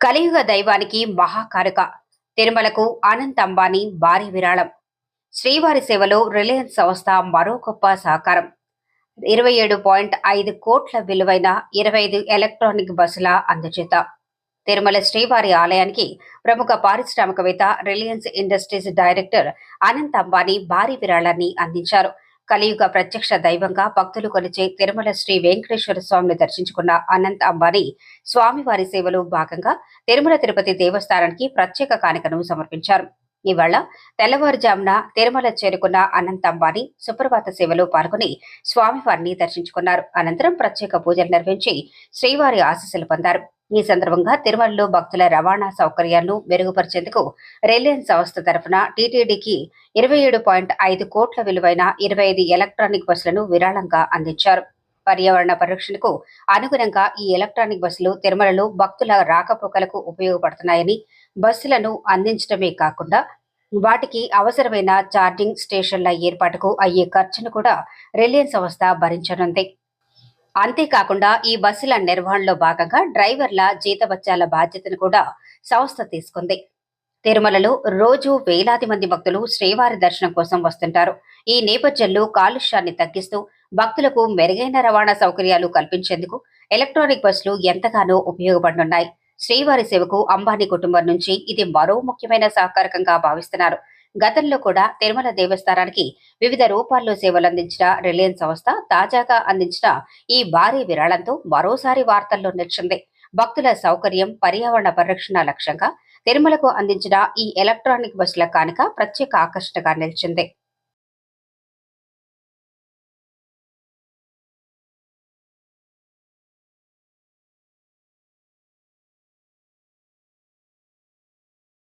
కలియుగ దైవానికి మహాకారక తిరుమలకు అనంత్ అంబానీ భారీ విరాళం. శ్రీవారి సేవలో రిలయన్స్ సంస్థ మరో గొప్ప సహకారం. 27.5 కోట్ల విలువైన 25 ఎలక్ట్రానిక్ బస్సుల అందజేత. తిరుమల శ్రీవారి ఆలయానికి ప్రముఖ పారిశ్రామికవేత్త Reliance industries director Anant Ambani భారీ విరాళాన్ని అందించారు. కలియుగ ప్రత్యక్ష దైవంగా భక్తులు కొలిచే తిరుమల శ్రీ వెంకటేశ్వర స్వామిని దర్శించుకున్న అనంత్ అంబానీ స్వామివారి సేవలో భాగంగా తిరుమల తిరుపతి దేవస్థానానికి ప్రత్యేక కానుకను సమర్పించారు. ఇవాళ తెల్లవారుజామున తిరుమల చేరుకున్న అనంత్ అంబానీ సుప్రభాత సేవలో పాల్గొని స్వామివారిని దర్శించుకున్నారు. అనంతరం ప్రత్యేక పూజలు నిర్వహించి శ్రీవారి ఆశీస్సులు పొందారు. ఈ సందర్భంగా తిరుమలలో భక్తుల రవాణా సౌకర్యాలను మెరుగుపరిచేందుకు రిలయన్స్ సంస్థ తరఫున టీటీడీకి 27.5 కోట్ల విలువైన 25 ఎలక్ట్రానిక్ బస్సులను విరాళంగా అందించారు. పర్యావరణ పరిరక్షణకు అనుగుణంగా ఈ ఎలక్ట్రానిక్ బస్సులు తిరుమలలో భక్తుల రాకపోకలకు ఉపయోగపడుతున్నాయని, బస్సులను అందించడమే కాకుండా వాటికి అవసరమైన ఛార్జింగ్ స్టేషన్ల ఏర్పాటుకు అయ్యే ఖర్చును కూడా రిలయన్స్ సంస్థ భరించనుంది. అంతేకాకుండా ఈ బస్సుల నిర్వహణలో భాగంగా డ్రైవర్ల జీతభత్యాల బాధ్యతను కూడా సంస్థ తీసుకుంది. తిరుమలలో రోజు వేలాది మంది భక్తులు శ్రీవారి దర్శనం కోసం వస్తుంటారు. ఈ నేపథ్యంలో కాలుష్యాన్ని తగ్గిస్తూ భక్తులకు మెరుగైన రవాణా సౌకర్యాలు కల్పించేందుకు ఎలక్ట్రానిక్ బస్సులు ఎంతగానో ఉపయోగపడనున్నాయి. శ్రీవారి సేవకు అంబానీ కుటుంబం నుంచి ఇది మరో ముఖ్యమైన సహకారకంగా భావిస్తున్నారు. గతంలో కూడా తిరుమల దేవస్థానానికి వివిధ రూపాల్లో సేవలందించిన రిలయన్స్ సంస్థ తాజాగా అందించిన ఈ భారీ విరాళంతో మరోసారి వార్తల్లో నిలిచింది. భక్తుల సౌకర్యం, పర్యావరణ పరిరక్షణ లక్ష్యంగా తిరుమలకు అందించిన ఈ ఎలక్ట్రానిక్ బస్సుల కానుక ప్రత్యేక ఆకర్షణగా నిలిచింది.